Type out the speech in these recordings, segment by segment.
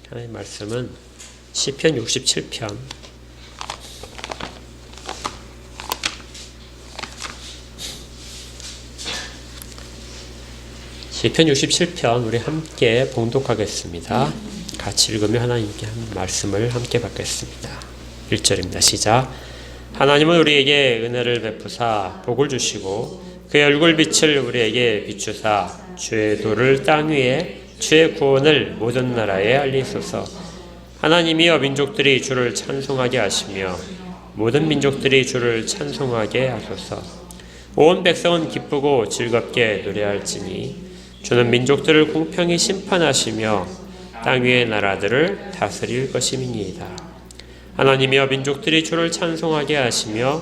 하나님 말씀은 시편 67편 시편 67편 우리 함께 봉독하겠습니다. 같이 읽으며 하나님께 한 말씀을 함께 받겠습니다. 1절입니다. 시작. 하나님은 우리에게 은혜를 베푸사 복을 주시고 그의 얼굴빛을 우리에게 비추사 주의 도를 땅 위에 주의 구원을 모든 나라에 알리소서. 하나님이여 민족들이 주를 찬송하게 하시며 모든 민족들이 주를 찬송하게 하소서. 온 백성은 기쁘고 즐겁게 노래할지니 주는 민족들을 공평히 심판하시며 땅 위의 나라들을 다스릴 것임이니이다. 하나님이여 민족들이 주를 찬송하게 하시며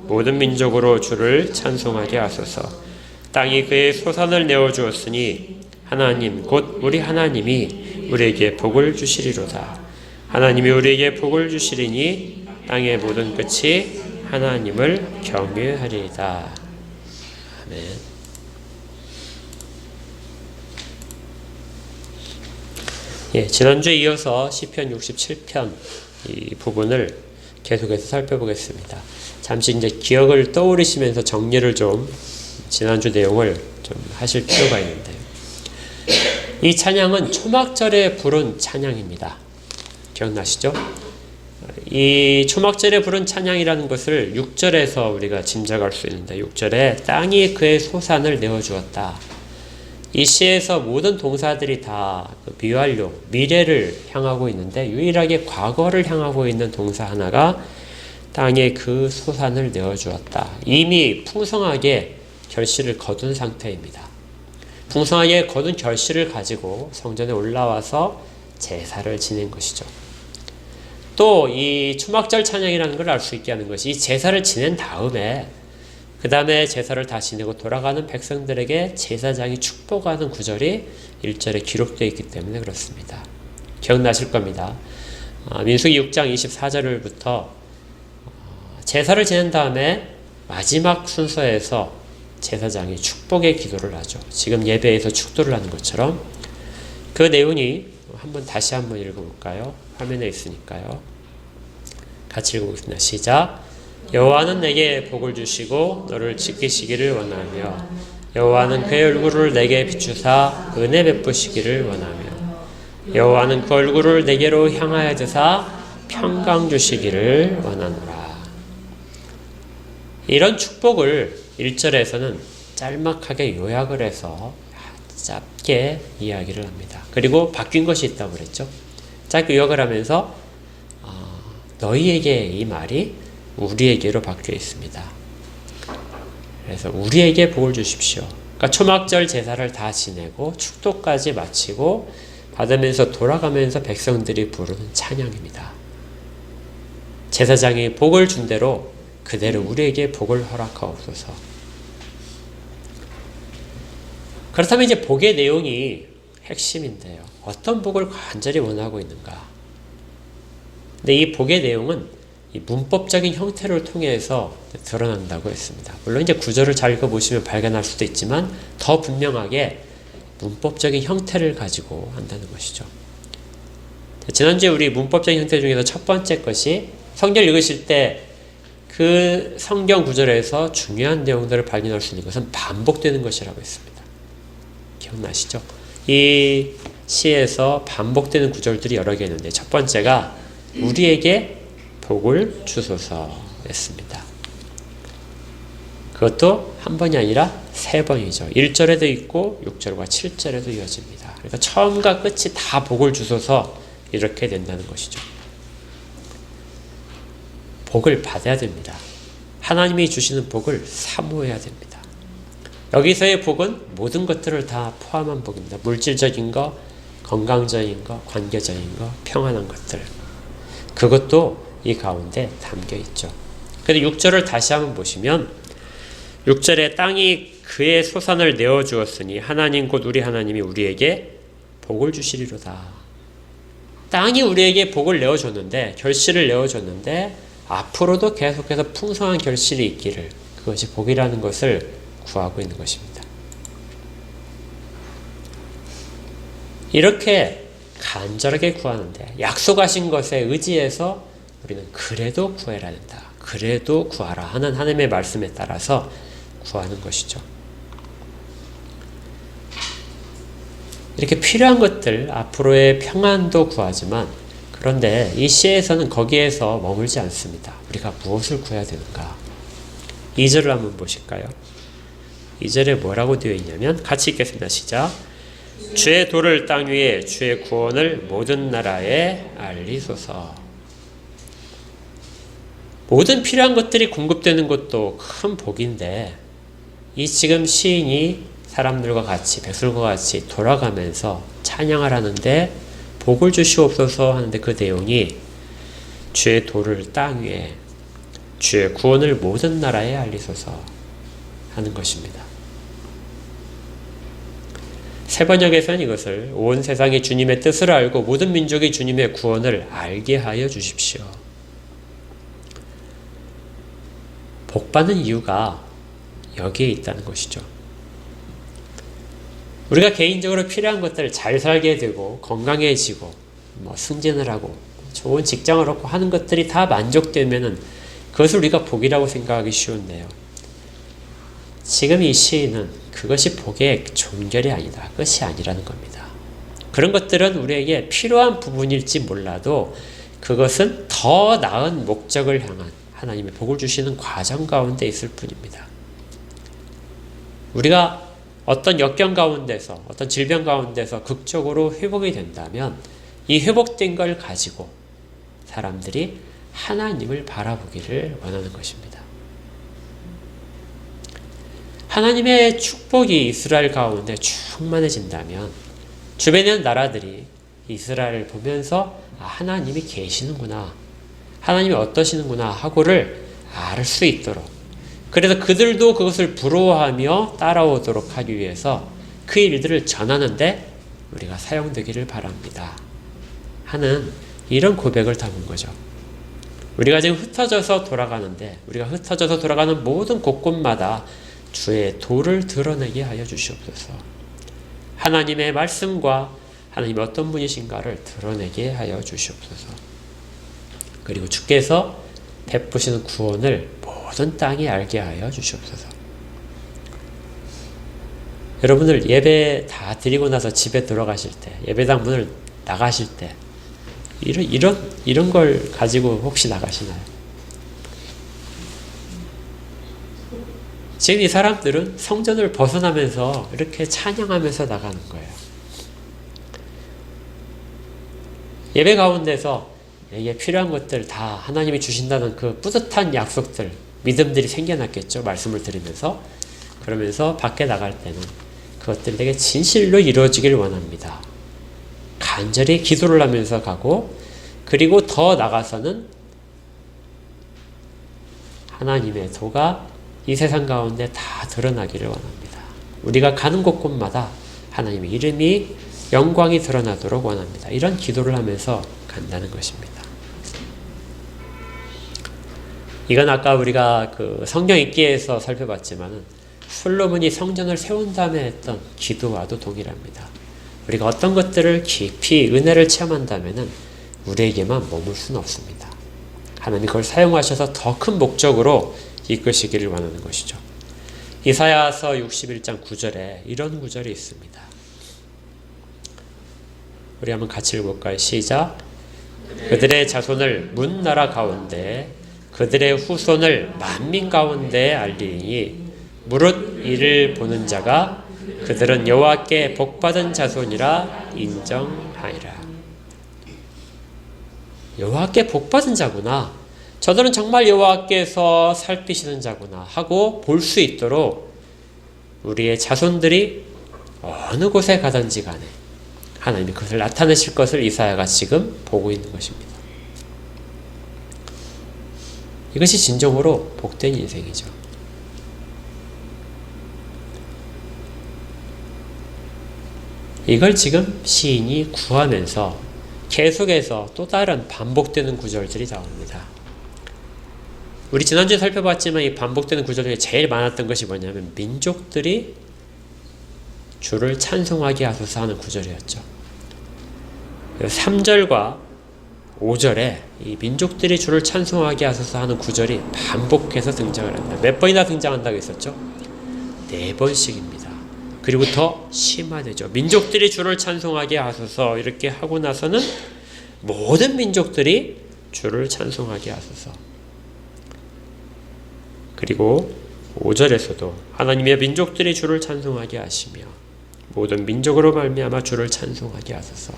모든 민족으로 주를 찬송하게 하소서. 땅이 그의 소산을 내어주었으니 하나님 곧 우리 하나님이 우리에게 복을 주시리로다. 하나님이 우리에게 복을 주시리니 땅의 모든 끝이 하나님을 경외하리이다. 아멘. 지난주에 이어서 시편 67편 이 부분을 계속해서 살펴보겠습니다. 잠시 이제 기억을 떠올리시면서 정리를 좀 지난주 내용을 좀 하실 필요가 있는데요. 이 찬양은 초막절에 부른 찬양입니다. 기억나시죠? 이 초막절에 부른 찬양이라는 것을 6절에서 우리가 짐작할 수 있는데 6절에 땅이 그의 소산을 내어주었다. 이 시에서 모든 동사들이 다 미완료, 미래를 향하고 있는데 유일하게 과거를 향하고 있는 동사 하나가 땅에 그 소산을 내어주었다. 이미 풍성하게 결실을 거둔 상태입니다. 풍성하게 거둔 결실을 가지고 성전에 올라와서 제사를 지낸 것이죠. 또 이 초막절 찬양이라는 걸 알 수 있게 하는 것이 이 제사를 지낸 다음에 그 다음에 제사를 다 지내고 돌아가는 백성들에게 제사장이 축복하는 구절이 1절에 기록되어 있기 때문에 그렇습니다. 기억나실 겁니다. 민수기 6장 24절부터 제사를 지낸 다음에 마지막 순서에서 제사장이 축복의 기도를 하죠. 지금 예배에서 축도를 하는 것처럼 그 내용이 다시 한번 읽어볼까요? 화면에 있으니까요. 같이 읽어보겠습니다. 시작. 여호와는 내게 복을 주시고 너를 지키시기를 원하며 여호와는 그의 얼굴을 내게 비추사 은혜 베푸시기를 원하며 여호와는 그 얼굴을 내게로 향하여 드사 평강 주시기를 원하노라. 이런 축복을 1절에서는 짤막하게 요약을 해서 짧게 이야기를 합니다. 그리고 바뀐 것이 있다고 그랬죠. 짧게 요약을 하면서 너희에게 이 말이 우리에게로 바뀌어 있습니다. 그래서 우리에게 복을 주십시오. 그러니까 초막절 제사를 다 지내고 축도까지 마치고 받으면서 돌아가면서 백성들이 부르는 찬양입니다. 제사장이 복을 준 대로 그대로 우리에게 복을 허락하옵소서. 그렇다면 이제 복의 내용이 핵심인데요. 어떤 복을 간절히 원하고 있는가? 근데 이 복의 내용은 이 문법적인 형태를 통해서 드러난다고 했습니다. 물론 이제 구절을 잘 읽어보시면 발견할 수도 있지만 더 분명하게 문법적인 형태를 가지고 한다는 것이죠. 지난주에 우리 문법적인 형태 중에서 첫 번째 것이 성경을 읽으실 때 그 성경 구절에서 중요한 내용들을 발견할 수 있는 것은 반복되는 것이라고 했습니다. 기억나시죠? 이 시에서 반복되는 구절들이 여러 개 있는데 첫 번째가 우리에게 복을 주소서였습니다. 그것도 한 번이 아니라 세 번이죠. 1절에도 있고 6절과 7절에도 이어집니다. 그러니까 처음과 끝이 다 복을 주소서 이렇게 된다는 것이죠. 복을 받아야 됩니다. 하나님이 주시는 복을 사모해야 됩니다. 여기서의 복은 모든 것들을 다 포함한 복입니다. 물질적인 거, 건강적인 거, 관계적인 거, 평안한 것들. 그것도 이 가운데 담겨 있죠. 그런데 6절을 다시 한번 보시면 6절에 땅이 그의 소산을 내어주었으니 하나님 곧 우리 하나님이 우리에게 복을 주시리로다. 땅이 우리에게 복을 내어줬는데 결실을 내어줬는데 앞으로도 계속해서 풍성한 결실이 있기를 그것이 복이라는 것을 구하고 있는 것입니다. 이렇게 간절하게 구하는데 약속하신 것에 의지해서 우리는 그래도 구해야 된다. 그래도 구하라 하는 하나님의 말씀에 따라서 구하는 것이죠. 이렇게 필요한 것들, 앞으로의 평안도 구하지만 그런데 이 시에서는 거기에서 머물지 않습니다. 우리가 무엇을 구해야 되는가? 2절을 한번 보실까요? 2절에 뭐라고 되어 있냐면 같이 읽겠습니다. 시작. 주의 도를 땅 위에 주의 구원을 모든 나라에 알리소서. 모든 필요한 것들이 공급되는 것도 큰 복인데 이 지금 시인이 사람들과 같이 백성과 같이 돌아가면서 찬양을 하는데 복을 주시옵소서 하는데 그 내용이 주의 도를 땅 위에 주의 구원을 모든 나라에 알리소서 하는 것입니다. 세 번역에서는 이것을 온 세상이 주님의 뜻을 알고 모든 민족이 주님의 구원을 알게 하여 주십시오. 복받는 이유가 여기에 있다는 것이죠. 우리가 개인적으로 필요한 것들을 잘 살게 되고 건강해지고 승진을 하고 좋은 직장을 얻고 하는 것들이 다 만족되면은 그것을 우리가 복이라고 생각하기 쉬운데요. 지금 이 시인은 그것이 복의 종결이 아니다. 끝이 아니라는 겁니다. 그런 것들은 우리에게 필요한 부분일지 몰라도 그것은 더 나은 목적을 향한 하나님의 복을 주시는 과정 가운데 있을 뿐입니다. 우리가 어떤 역경 가운데서 어떤 질병 가운데서 극적으로 회복이 된다면 이 회복된 걸 가지고 사람들이 하나님을 바라보기를 원하는 것입니다. 하나님의 축복이 이스라엘 가운데 충만해진다면 주변에 있는 나라들이 이스라엘을 보면서 하나님이 계시는구나, 하나님이 어떠시는구나 하고를 알 수 있도록, 그래서 그들도 그것을 부러워하며 따라오도록 하기 위해서 그 일들을 전하는데 우리가 사용되기를 바랍니다 하는 이런 고백을 담은 거죠. 우리가 지금 흩어져서 돌아가는데 우리가 흩어져서 돌아가는 모든 곳곳마다 주의 도를 드러내게 하여 주시옵소서. 하나님의 말씀과 하나님이 어떤 분이신가를 드러내게 하여 주시옵소서. 그리고 주께서 베푸시는 구원을 모든 땅이 알게 하여 주시옵소서. 여러분들 예배 다 드리고 나서 집에 들어가실 때, 예배당 문을 나가실 때 이런 걸 가지고 혹시 나가시나요? 지금 이 사람들은 성전을 벗어나면서 이렇게 찬양하면서 나가는 거예요. 예배 가운데서 이게 필요한 것들 다 하나님이 주신다는 그 뿌듯한 약속들, 믿음들이 생겨났겠죠. 말씀을 들으면서. 그러면서 밖에 나갈 때는 그것들이 되게 진실로 이루어지길 원합니다. 간절히 기도를 하면서 가고, 그리고 더 나가서는 하나님의 도가 이 세상 가운데 다 드러나기를 원합니다. 우리가 가는 곳곳마다 하나님의 이름이, 영광이 드러나도록 원합니다. 이런 기도를 하면서 간다는 것입니다. 이건 아까 우리가 그 성경 읽기에서 살펴봤지만은 솔로몬이 성전을 세운 다음에 했던 기도와도 동일합니다. 우리가 어떤 것들을 깊이 은혜를 체험한다면은 우리에게만 머물 수는 없습니다. 하나님이 그걸 사용하셔서 더 큰 목적으로 이끄시기를 원하는 것이죠. 이사야서 61장 9절에 이런 구절이 있습니다. 우리 한번 같이 읽어볼까요? 시작. 그들의 자손을 문 나라 가운데 그들의 후손을 만민 가운데 알리니 무릇 이를 보는 자가 그들은 여호와께 복받은 자손이라 인정하리라. 여호와께 복받은 자구나, 저들은 정말 여호와께서 살피시는 자구나 하고 볼 수 있도록 우리의 자손들이 어느 곳에 가든지 간에 하나님이 그것을 나타내실 것을 이사야가 지금 보고 있는 것입니다. 이것이 진정으로 복된 인생이죠. 이걸 지금 시인이 구하면서 계속해서 또 다른 반복되는 구절들이 나옵니다. 우리 지난주에 살펴봤지만 이 반복되는 구절 중에 제일 많았던 것이 뭐냐면 민족들이 주를 찬송하게 하소서 하는 구절이었죠. 3절과 5절에 이 민족들이 주를 찬송하게 하소서 하는 구절이 반복해서 등장을 합니다. 몇 번이나 등장한다고 했었죠? 4번씩입니다. 그리고 더 심화되죠. 민족들이 주를 찬송하게 하소서 이렇게 하고 나서는 모든 민족들이 주를 찬송하게 하소서. 그리고 5절에서도 하나님의 민족들이 주를 찬송하게 하시며 모든 민족으로 말미암아 주를 찬송하게 하소서.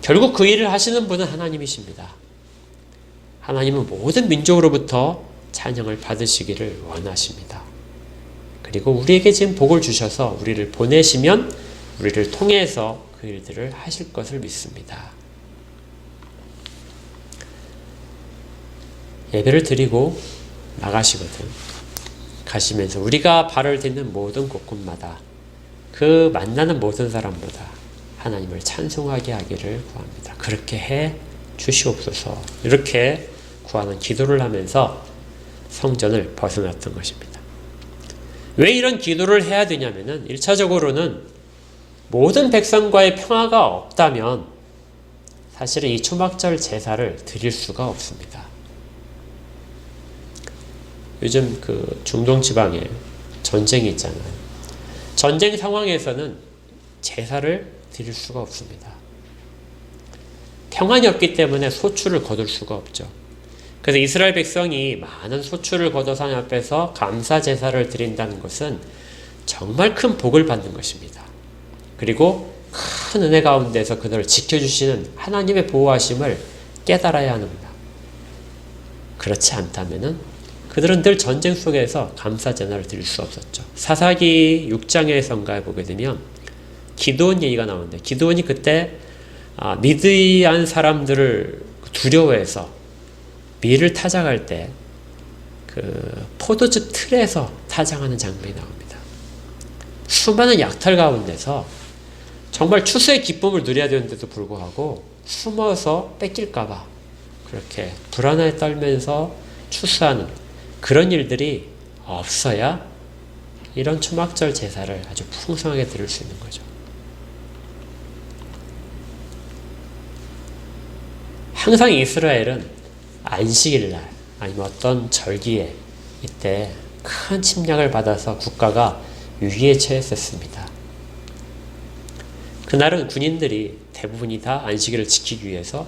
결국 그 일을 하시는 분은 하나님이십니다. 하나님은 모든 민족으로부터 찬양을 받으시기를 원하십니다. 그리고 우리에게 지금 복을 주셔서 우리를 보내시면 우리를 통해서 그 일들을 하실 것을 믿습니다. 예배를 드리고 나가시거든. 가시면서 우리가 발을 딛는 모든 곳곳마다 그 만나는 모든 사람보다 하나님을 찬송하게 하기를 구합니다. 그렇게 해 주시옵소서. 이렇게 구하는 기도를 하면서 성전을 벗어났던 것입니다. 왜 이런 기도를 해야 되냐면은 1차적으로는 모든 백성과의 평화가 없다면 사실은 이 초막절 제사를 드릴 수가 없습니다. 요즘 그 중동 지방에 전쟁이 있잖아요. 전쟁 상황에서는 제사를 드릴 수가 없습니다. 평안이 없기 때문에 소출을 거둘 수가 없죠. 그래서 이스라엘 백성이 많은 소출을 거둬서 하나님 앞에서 감사 제사를 드린다는 것은 정말 큰 복을 받는 것입니다. 그리고 큰 은혜 가운데서 그들을 지켜주시는 하나님의 보호하심을 깨달아야 합니다. 그렇지 않다면은 그들은 늘 전쟁 속에서 감사 제사를 드릴 수 없었죠. 사사기 6장에선가에 보게 되면 기드온 얘기가 나오는데 기드온이 그때 미드이안 사람들을 두려워해서 밀을 타작할 때 그 포도즙 틀에서 타작하는 장면이 나옵니다. 수많은 약탈 가운데서 정말 추수의 기쁨을 누려야 되는데도 불구하고 숨어서 뺏길까봐 그렇게 불안에 떨면서 추수하는 그런 일들이 없어야 이런 초막절 제사를 아주 풍성하게 드릴 수 있는 거죠. 항상 이스라엘은 안식일날 아니면 어떤 절기에 이때 큰 침략을 받아서 국가가 위기에 처했었습니다. 그날은 군인들이 대부분이 다 안식일을 지키기 위해서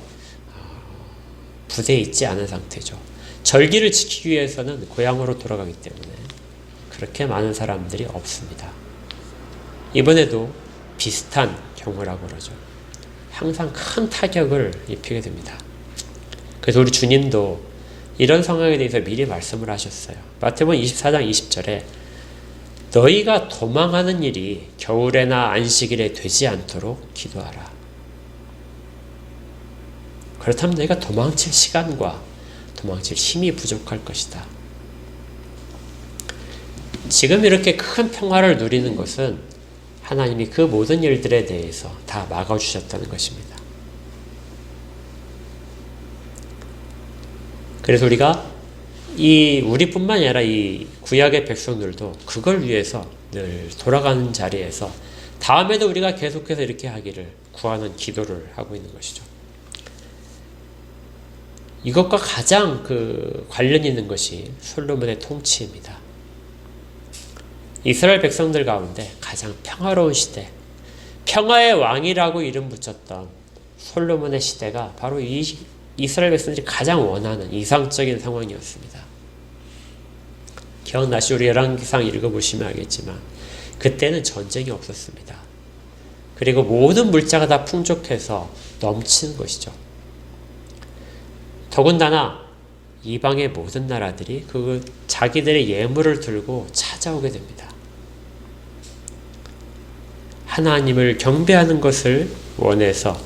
부대에 있지 않은 상태죠. 절기를 지키기 위해서는 고향으로 돌아가기 때문에 그렇게 많은 사람들이 없습니다. 이번에도 비슷한 경우라고 그러죠. 항상 큰 타격을 입히게 됩니다. 그래서 우리 주님도 이런 상황에 대해서 미리 말씀을 하셨어요. 마태복음 24장 20절에 너희가 도망하는 일이 겨울에나 안식일에 되지 않도록 기도하라. 그렇다면 너희가 도망칠 시간과 도망칠 힘이 부족할 것이다. 지금 이렇게 큰 평화를 누리는 것은 하나님이 그 모든 일들에 대해서 다 막아주셨다는 것입니다. 그래서 우리가 우리뿐만 아니라 이 구약의 백성들도 그걸 위해서 늘 돌아가는 자리에서 다음에도 우리가 계속해서 이렇게 하기를 구하는 기도를 하고 있는 것이죠. 이것과 가장 관련 있는 것이 솔로몬의 통치입니다. 이스라엘 백성들 가운데 가장 평화로운 시대, 평화의 왕이라고 이름 붙였던 솔로몬의 시대가 바로 이스라엘 백성들이 가장 원하는 이상적인 상황이었습니다. 기억나시죠? 우리 열왕기상 읽어보시면 알겠지만 그때는 전쟁이 없었습니다. 그리고 모든 물자가 다 풍족해서 넘치는 것이죠. 더군다나 이방의 모든 나라들이 자기들의 예물을 들고 찾아오게 됩니다. 하나님을 경배하는 것을 원해서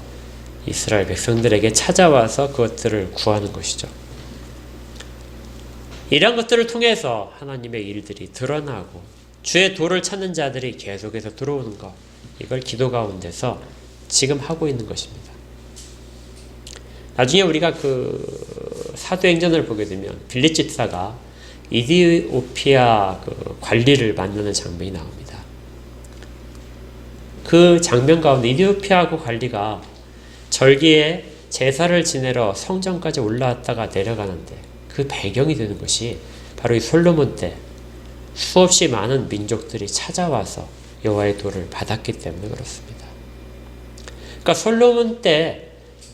이스라엘 백성들에게 찾아와서 그것들을 구하는 것이죠. 이런 것들을 통해서 하나님의 일들이 드러나고 주의 도를 찾는 자들이 계속해서 들어오는 것, 이걸 기도 가운데서 지금 하고 있는 것입니다. 나중에 우리가 사도행전을 보게 되면 빌립 집사가 이디오피아 관리를 만나는 장면이 나옵니다. 그 장면 가운데 이디오피아 관리가 절기에 제사를 지내러 성전까지 올라왔다가 내려가는데 그 배경이 되는 것이 바로 이 솔로몬 때 수없이 많은 민족들이 찾아와서 여호와의 도를 받았기 때문에 그렇습니다. 그러니까 솔로몬 때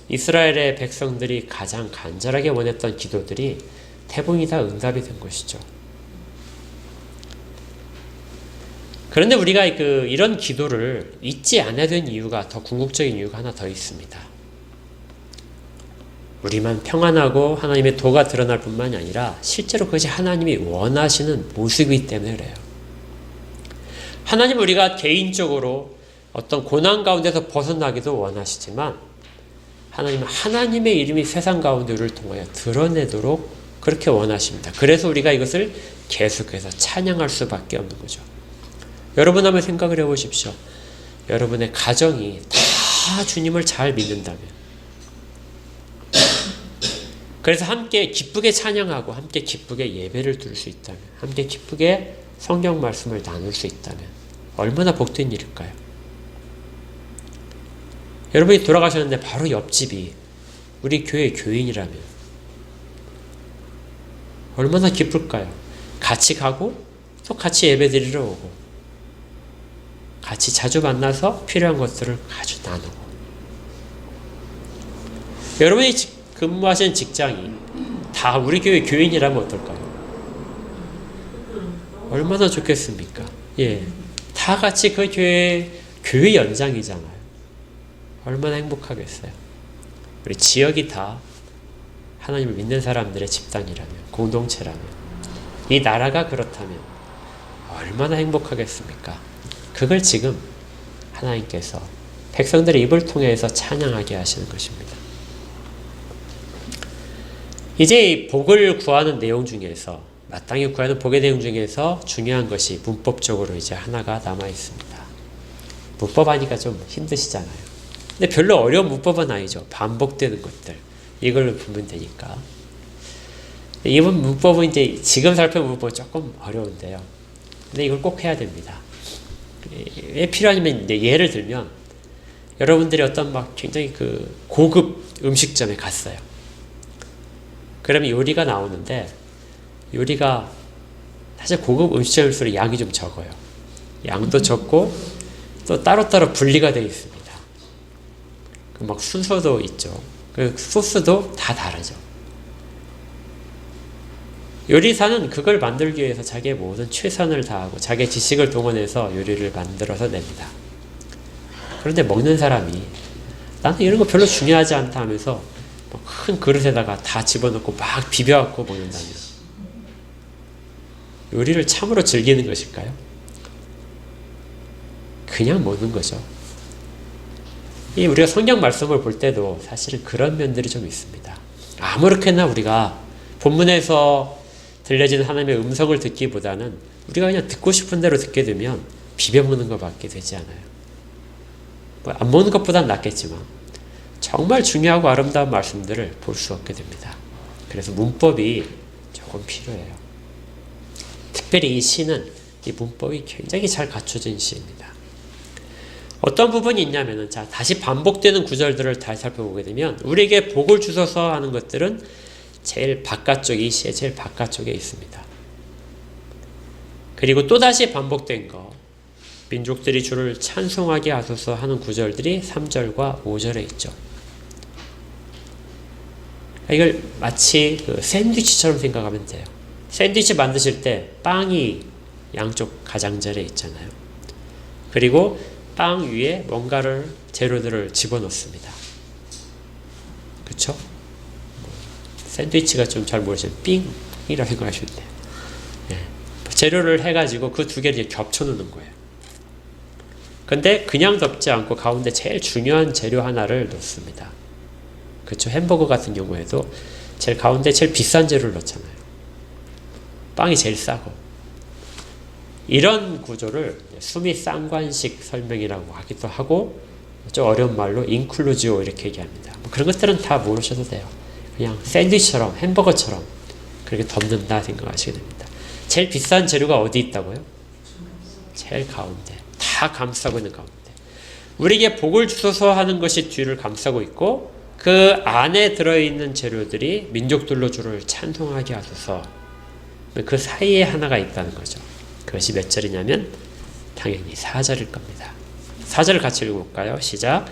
이스라엘의 백성들이 가장 간절하게 원했던 기도들이 대부분이 다 응답이 된 것이죠. 그런데 우리가 이런 기도를 잊지 않아야 되는 이유가, 더 궁극적인 이유가 하나 더 있습니다. 우리만 평안하고 하나님의 도가 드러날 뿐만이 아니라 실제로 그것이 하나님이 원하시는 모습이기 때문에 그래요. 하나님 우리가 개인적으로 어떤 고난 가운데서 벗어나기도 원하시지만 하나님은 하나님의 이름이 세상 가운데 우리를 통하여 드러내도록 그렇게 원하십니다. 그래서 우리가 이것을 계속해서 찬양할 수밖에 없는 거죠. 여러분 한번 생각을 해보십시오. 여러분의 가정이 다 주님을 잘 믿는다면, 그래서 함께 기쁘게 찬양하고 함께 기쁘게 예배를 드릴 수 있다면, 함께 기쁘게 성경 말씀을 나눌 수 있다면 얼마나 복된 일일까요? 여러분이 돌아가셨는데 바로 옆집이 우리 교회 교인이라면 얼마나 기쁠까요? 같이 가고 또 같이 예배 드리러 오고 같이 자주 만나서 필요한 것들을 아주 나누고. 여러분이 근무하시는 직장이 다 우리 교회 교인이라면 어떨까요? 얼마나 좋겠습니까? 예, 다 같이 그 교회 연장이잖아요. 얼마나 행복하겠어요. 우리 지역이 다 하나님을 믿는 사람들의 집단이라면, 공동체라면, 이 나라가 그렇다면 얼마나 행복하겠습니까? 그걸 지금 하나님께서 백성들의 입을 통해서 찬양하게 하시는 것입니다. 이제 이 복을 구하는 내용 중에서, 마땅히 구하는 복의 내용 중에서 중요한 것이 문법적으로 이제 하나가 남아 있습니다. 문법 하니까 좀 힘드시잖아요. 근데 별로 어려운 문법은 아니죠. 반복되는 것들, 이걸 보면 되니까. 이번 문법은 이제 지금 살펴본 문법은 조금 어려운데요. 근데 이걸 꼭 해야 됩니다. 왜 필요하냐면, 이제 예를 들면 여러분들이 어떤 막 굉장히 고급 음식점에 갔어요. 그러면 요리가 나오는데, 요리가 사실 고급 음식점일수록 양이 좀 적어요. 양도 적고 또 따로따로 분리가 되어 있습니다. 막 순서도 있죠. 그 소스도 다 다르죠. 요리사는 그걸 만들기 위해서 자기의 모든 최선을 다하고 자기의 지식을 동원해서 요리를 만들어서 냅니다. 그런데 먹는 사람이 나는 이런 거 별로 중요하지 않다 하면서 큰 그릇에다가 다 집어넣고 막 비벼갖고 먹는다면 요리를 참으로 즐기는 것일까요? 그냥 먹는 거죠. 우리가 성경 말씀을 볼 때도 사실은 그런 면들이 좀 있습니다. 아무렇게나 우리가 본문에서 들려지는 하나님의 음성을 듣기보다는 우리가 그냥 듣고 싶은 대로 듣게 되면 비벼 먹는 것밖에 되지 않아요. 안 먹는 것보단 낫겠지만 정말 중요하고 아름다운 말씀들을 볼 수 없게 됩니다. 그래서 문법이 조금 필요해요. 특별히 이 시는 이 문법이 굉장히 잘 갖춰진 시입니다. 어떤 부분이 있냐면은, 자, 다시 반복되는 구절들을 다시 살펴보게 되면 우리에게 복을 주셔서 하는 것들은 제일 바깥쪽에, 이 시의 제일 바깥쪽에 있습니다. 그리고 또다시 반복된 거, 민족들이 주를 찬송하게 하소서 하는 구절들이 3절과 5절에 있죠. 이걸 마치 샌드위치처럼 생각하면 돼요. 샌드위치 만드실 때 빵이 양쪽 가장자리에 있잖아요. 그리고 빵 위에 뭔가를, 재료들을 집어넣습니다. 그렇죠? 샌드위치가 좀 잘 모르시면 삥이라고 생각하시면 돼요. 네. 재료를 해가지고 그 두 개를 겹쳐놓는 거예요. 근데 그냥 덮지 않고 가운데 제일 중요한 재료 하나를 넣습니다. 그렇죠? 햄버거 같은 경우에도 제일 가운데 제일 비싼 재료를 넣잖아요. 빵이 제일 싸고. 이런 구조를 수미 쌍관식 설명이라고 하기도 하고, 좀 어려운 말로 인클루지오 이렇게 얘기합니다. 그런 것들은 다 모르셔도 돼요. 그냥 샌드위치처럼, 햄버거처럼 그렇게 덮는다 생각하시게 됩니다. 제일 비싼 재료가 어디 있다고요? 제일 가운데. 다 감싸고 있는 가운데. 우리에게 복을 주소서 하는 것이 뒤를 감싸고 있고 그 안에 들어있는 재료들이 민족들로 주를 찬송하게 하소서. 그 사이에 하나가 있다는 거죠. 그것이 몇 절이냐면 당연히 4절일 겁니다. 4절을 같이 읽어볼까요? 시작.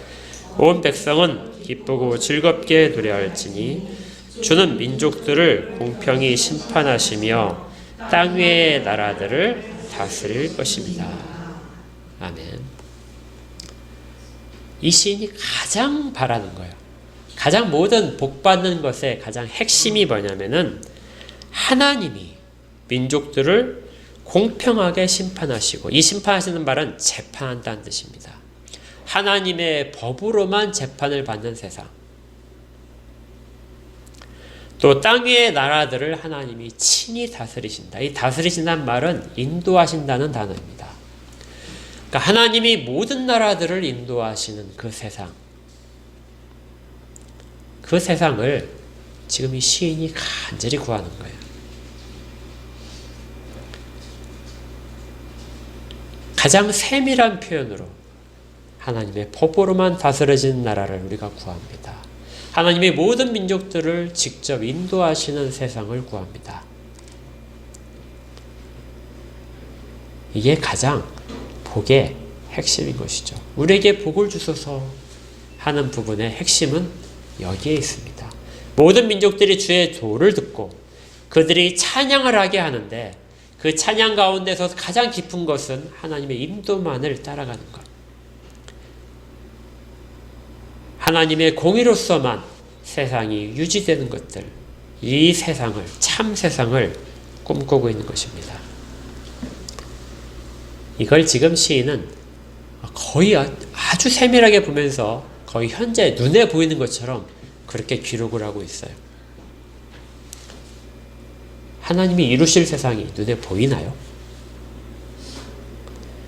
온 백성은 기쁘고 즐겁게 노래할지니 주는 민족들을 공평히 심판하시며 땅 위의 나라들을 다스릴 것입니다. 아멘. 이 시인이 가장 바라는 거예요. 가장 모든 복받는 것의 가장 핵심이 뭐냐면은 하나님이 민족들을 공평하게 심판하시고, 이 심판하시는 말은 재판한다는 뜻입니다. 하나님의 법으로만 재판을 받는 세상. 또 땅 위의 나라들을 하나님이 친히 다스리신다. 이 다스리신다는 말은 인도하신다는 단어입니다. 그러니까 하나님이 모든 나라들을 인도하시는 그 세상. 그 세상을 지금 이 시인이 간절히 구하는 거예요. 가장 세밀한 표현으로 하나님의 법으로만 다스려진 나라를 우리가 구합니다. 하나님의 모든 민족들을 직접 인도하시는 세상을 구합니다. 이게 가장 복의 핵심인 것이죠. 우리에게 복을 주소서 하는 부분의 핵심은 여기에 있습니다. 모든 민족들이 주의 도를 듣고 그들이 찬양을 하게 하는데 그 찬양 가운데서 가장 깊은 것은 하나님의 인도만을 따라가는 것. 하나님의 공의로서만 세상이 유지되는 것들, 이 세상을, 참 세상을 꿈꾸고 있는 것입니다. 이걸 지금 시인은 거의 아주 세밀하게 보면서 거의 현재 눈에 보이는 것처럼 그렇게 기록을 하고 있어요. 하나님이 이루실 세상이 눈에 보이나요?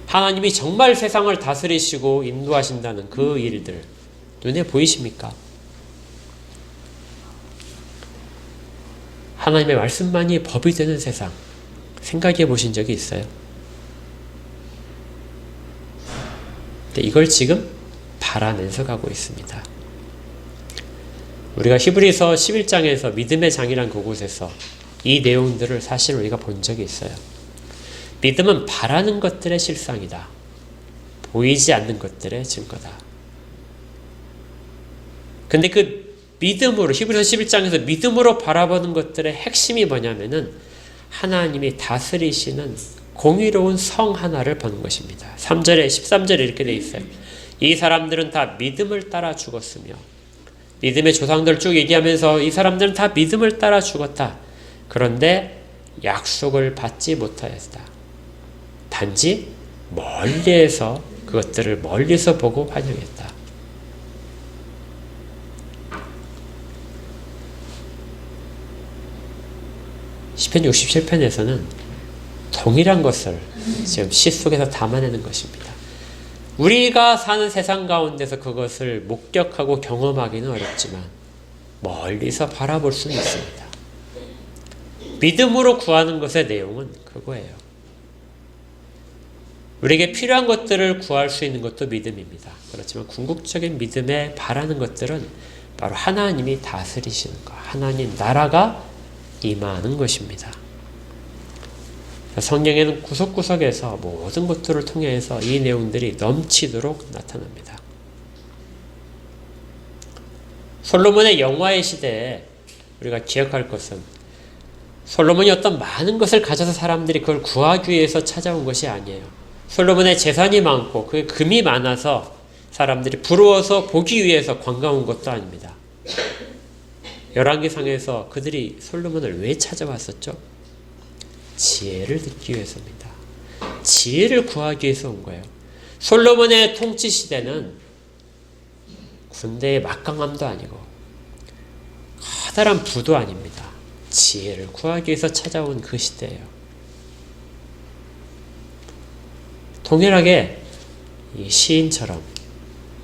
하나님이 정말 세상을 다스리시고 인도하신다는 그 일들 눈에 보이십니까? 하나님의 말씀만이 법이 되는 세상 생각해 보신 적이 있어요? 근데 이걸 지금 바라면서 가고 있습니다. 우리가 히브리서 11장에서 믿음의 장이란 그곳에서 이 내용들을 사실 우리가 본 적이 있어요. 믿음은 바라는 것들의 실상이다. 보이지 않는 것들의 증거다. 근데 그 믿음으로, 히브리서 11장에서 믿음으로 바라보는 것들의 핵심이 뭐냐면은 하나님이 다스리시는 공의로운 성 하나를 보는 것입니다. 3절에, 13절에 이렇게 되어 있어요. 이 사람들은 다 믿음을 따라 죽었으며, 믿음의 조상들 쭉 얘기하면서 이 사람들은 다 믿음을 따라 죽었다. 그런데 약속을 받지 못하였다. 단지 멀리에서 그것들을 멀리서 보고 환영했다. 시편 67편에서는 동일한 것을 지금 시 속에서 담아내는 것입니다. 우리가 사는 세상 가운데서 그것을 목격하고 경험하기는 어렵지만 멀리서 바라볼 수는 있습니다. 믿음으로 구하는 것의 내용은 그거예요. 우리에게 필요한 것들을 구할 수 있는 것도 믿음입니다. 그렇지만 궁극적인 믿음에 바라는 것들은 바로 하나님이 다스리시는 것, 하나님 나라가 임하는 것입니다. 성경에는 구석구석에서 모든 것들을 통해서 이 내용들이 넘치도록 나타납니다. 솔로몬의 영화의 시대에 우리가 기억할 것은 솔로몬이 어떤 많은 것을 가져서 사람들이 그걸 구하기 위해서 찾아온 것이 아니에요. 솔로몬의 재산이 많고 그 금이 많아서 사람들이 부러워서 보기 위해서 관광 온 것도 아닙니다. 열왕기상에서 그들이 솔로몬을 왜 찾아왔었죠? 지혜를 듣기 위해서입니다. 지혜를 구하기 위해서 온 거예요. 솔로몬의 통치 시대는 군대의 막강함도 아니고 커다란 부도 아닙니다. 지혜를 구하기 위해서 찾아온 그 시대예요. 동일하게 이 시인처럼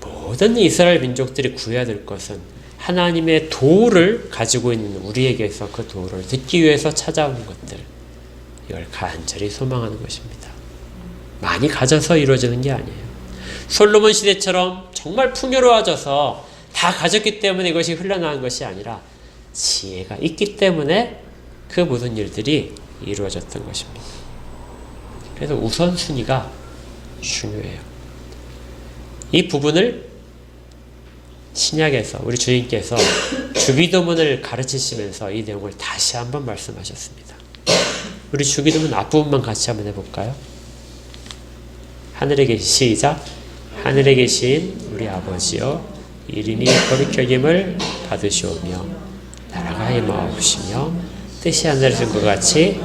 모든 이스라엘 민족들이 구해야 될 것은 하나님의 도를 가지고 있는 우리에게서 그 도를 듣기 위해서 찾아오는 것들, 이걸 간절히 소망하는 것입니다. 많이 가져서 이루어지는 게 아니에요. 솔로몬 시대처럼 정말 풍요로워져서 다 가졌기 때문에 이것이 흘러나온 것이 아니라 지혜가 있기 때문에 그 모든 일들이 이루어졌던 것입니다. 그래서 우선순위가 중요해요. 이 부분을 신약에서 우리 주님께서 주기도문을 가르치시면서 이 내용을 다시 한번 말씀하셨습니다. 우리 주기도문 앞부분만 같이 한번 해볼까요? 하늘에 계신 시작. 하늘에 계신 우리 아버지여, 이름이 거룩히 여김을 받으시오며 나라가 임하옵시며 뜻이 하늘에서 것 같이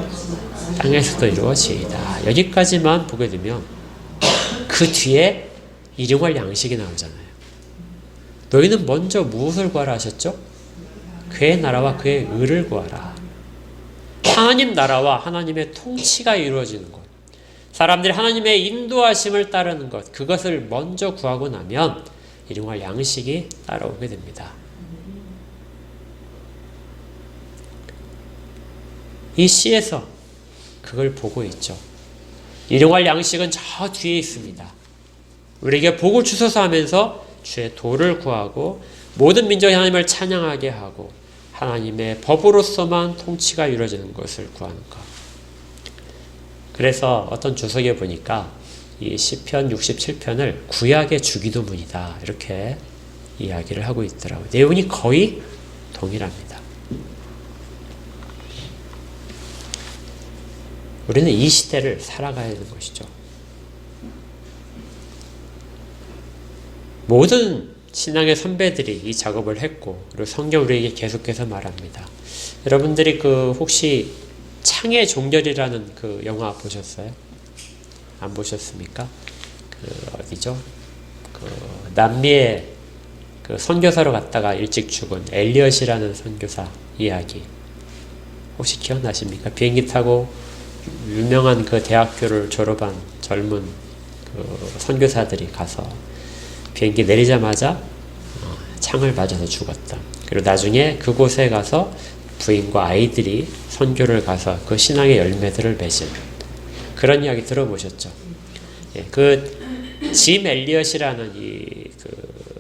땅에서도 이루어지이다. 여기까지만 보게 되면 그 뒤에 일용할 양식이 나오잖아요. 너희는 먼저 무엇을 구하라 하셨죠? 그의 나라와 그의 의를 구하라. 하나님 나라와 하나님의 통치가 이루어지는 것, 사람들이 하나님의 인도하심을 따르는 것, 그것을 먼저 구하고 나면 일용할 양식이 따라오게 됩니다. 이 시에서 그걸 보고 있죠. 일용할 양식은 저 뒤에 있습니다. 우리에게 복을 주소서 하면서 주의 도를 구하고 모든 민족이 하나님을 찬양하게 하고 하나님의 법으로서만 통치가 이루어지는 것을 구하는 것. 그래서 어떤 주석에 보니까 이 시편 67편을 구약의 주기도문이다 이렇게 이야기를 하고 있더라고요. 내용이 거의 동일합니다. 우리는 이 시대를 살아가야 되는 것이죠. 모든 신앙의 선배들이 이 작업을 했고, 그리고 성경 우리에게 계속해서 말합니다. 여러분들이 혹시 창의 종결이라는 그 영화 보셨어요? 안 보셨습니까? 어디죠? 남미의 선교사로 갔다가 일찍 죽은 엘리엇이라는 선교사 이야기. 혹시 기억나십니까? 비행기 타고 유명한 그 대학교를 졸업한 젊은 선교사들이 가서 비행기 내리자마자 창을 맞아서 죽었다. 그리고 나중에 그곳에 가서 부인과 아이들이 선교를 가서 그 신앙의 열매들을 맺은 그런 이야기 들어보셨죠? 예, 짐 엘리엇이라는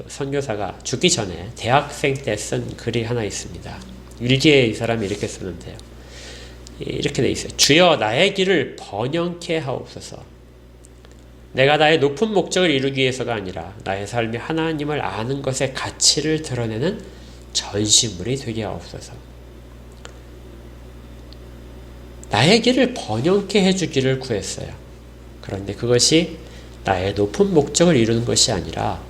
선교사가 죽기 전에 대학생 때 쓴 글이 하나 있습니다. 일기에 이 사람이 이렇게 쓰는데요. 이렇게 돼 있어요. 주여 나의 길을 번영케 하옵소서. 내가 나의 높은 목적을 이루기 위해서가 아니라 나의 삶이 하나님을 아는 것의 가치를 드러내는 전시물이 되게 하옵소서. 나의 길을 번영케 해주기를 구했어요. 그런데 그것이 나의 높은 목적을 이루는 것이 아니라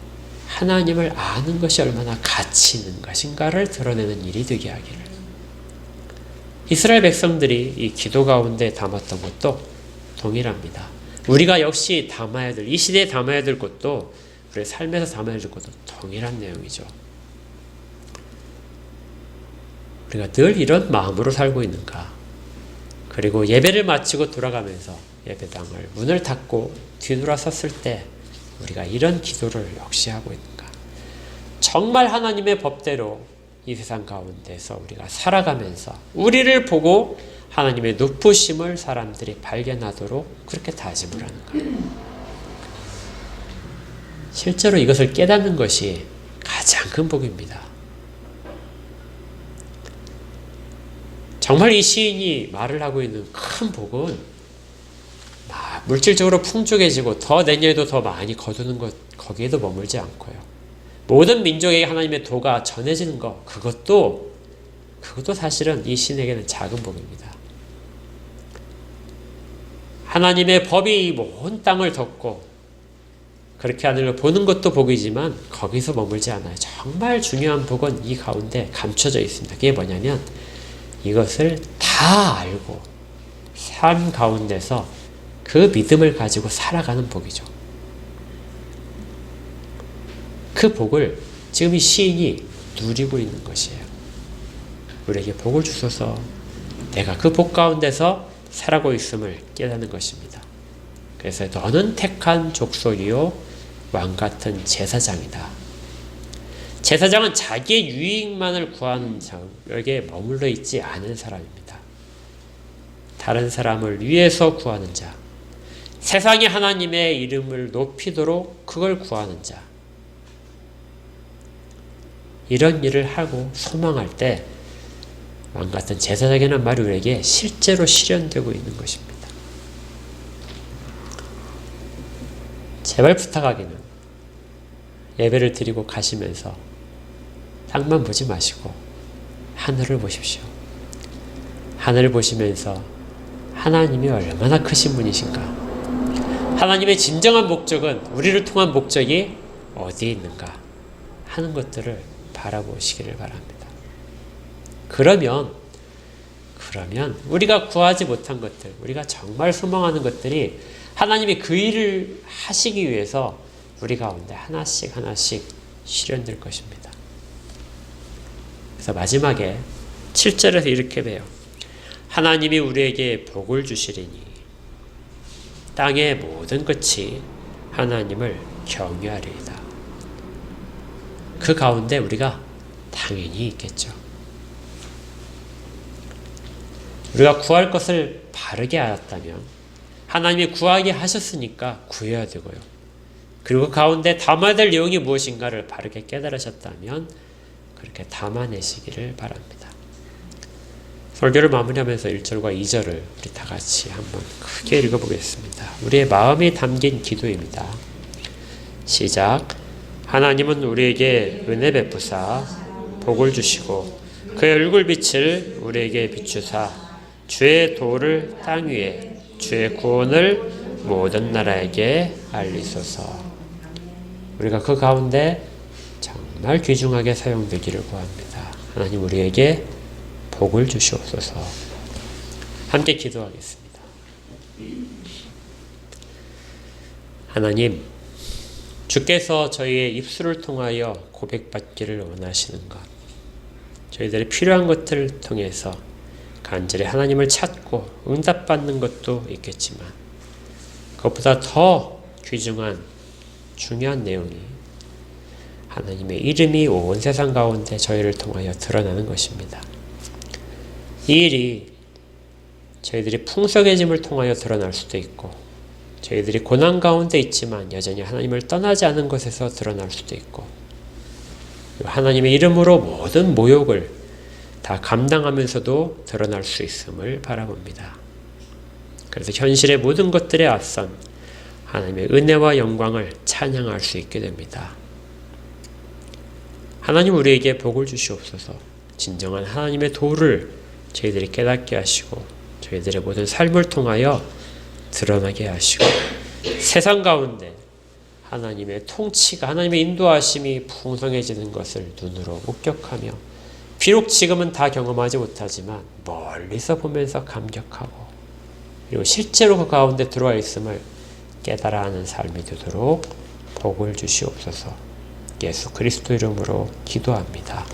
하나님을 아는 것이 얼마나 가치 있는 것인가를 드러내는 일이 되게 하기를. 이스라엘 백성들이 이 기도 가운데 담았던 것도 동일합니다. 우리가 역시 담아야 될, 이 시대에 담아야 될 것도 우리의 삶에서 담아야 될 것도 동일한 내용이죠. 우리가 늘 이런 마음으로 살고 있는가? 그리고 예배를 마치고 돌아가면서 예배당을 문을 닫고 뒤돌아섰을 때 우리가 이런 기도를 역시 하고 있는가? 정말 하나님의 법대로 이 세상 가운데서 우리가 살아가면서 우리를 보고 하나님의 높으심을 사람들이 발견하도록 그렇게 다짐을 하는가? 실제로 이것을 깨닫는 것이 가장 큰 복입니다. 정말 이 시인이 말을 하고 있는 큰 복은 물질적으로 풍족해지고 더 내년에도 더 많이 거두는 것, 거기에도 머물지 않고요. 모든 민족에게 하나님의 도가 전해지는 것, 그것도 사실은 이 시인에게는 작은 복입니다. 하나님의 법이 온 땅을 덮고 그렇게 하늘을 보는 것도 복이지만 거기서 머물지 않아요. 정말 중요한 복은 이 가운데 감춰져 있습니다. 그게 뭐냐면 이것을 다 알고 삶 가운데서 그 믿음을 가지고 살아가는 복이죠. 그 복을 지금 이 시인이 누리고 있는 것이에요. 우리에게 복을 주소서. 내가 그 복 가운데서 살아가고 있음을 깨닫는 것입니다. 그래서 너는 택한 족속이요 왕같은 제사장이다. 제사장은 자기의 유익만을 구하는 자에게 머물러 있지 않은 사람입니다. 다른 사람을 위해서 구하는 자, 세상이 하나님의 이름을 높이도록 그걸 구하는 자. 이런 일을 하고 소망할 때 왕같은 제사장이라는 말이 우리에게 실제로 실현되고 있는 것입니다. 제발 부탁하기는 예배를 드리고 가시면서 땅만 보지 마시고 하늘을 보십시오. 하늘을 보시면서 하나님이 얼마나 크신 분이신가, 하나님의 진정한 목적은, 우리를 통한 목적이 어디에 있는가 하는 것들을 바라보시기를 바랍니다. 그러면 우리가 구하지 못한 것들, 우리가 정말 소망하는 것들이 하나님이 그 일을 하시기 위해서 우리 가운데 하나씩 실현될 것입니다. 그래서 마지막에 7절에서 이렇게 배요. 하나님이 우리에게 복을 주시리니 땅의 모든 끝이 하나님을 경외하리이다. 그 가운데 우리가 당연히 있겠죠. 우리가 구할 것을 바르게 알았다면 하나님이 구하게 하셨으니까 구해야 되고요. 그리고 가운데 담아야 될 내용이 무엇인가를 바르게 깨달으셨다면 그렇게 담아내시기를 바랍니다. 설교를 마무리하면서 1절과 2절을 우리 다 같이 한번 크게 읽어보겠습니다. 우리의 마음이 담긴 기도입니다. 시작. 하나님은 우리에게 은혜 베푸사 복을 주시고 그의 얼굴빛을 우리에게 비추사 주의 도를 땅 위에 주의 구원을 모든 나라에게 알리소서. 우리가 그 가운데 정말 귀중하게 사용되기를 구합니다. 하나님 우리에게 복을 주시옵소서. 함께 기도하겠습니다. 하나님, 주께서 저희의 입술을 통하여 고백받기를 원하시는 것, 저희들의 필요한 것들을 통해서 간절히 하나님을 찾고 응답받는 것도 있겠지만 그것보다 더 귀중한 중요한 내용이 하나님의 이름이 온 세상 가운데 저희를 통하여 드러나는 것입니다. 이 일이 저희들이 풍성해짐을 통하여 드러날 수도 있고 저희들이 고난 가운데 있지만 여전히 하나님을 떠나지 않은 것에서 드러날 수도 있고 하나님의 이름으로 모든 모욕을 다 감당하면서도 드러날 수 있음을 바라봅니다. 그래서 현실의 모든 것들에 앞선 하나님의 은혜와 영광을 찬양할 수 있게 됩니다. 하나님 우리에게 복을 주시옵소서. 진정한 하나님의 도를 저희들이 깨닫게 하시고 저희들의 모든 삶을 통하여 드러나게 하시고 세상 가운데 하나님의 통치가, 하나님의 인도하심이 풍성해지는 것을 눈으로 목격하며 비록 지금은 다 경험하지 못하지만 멀리서 보면서 감격하고 그리고 실제로 그 가운데 들어와 있음을 깨달아 하는 삶이 되도록 복을 주시옵소서. 예수 그리스도 이름으로 기도합니다.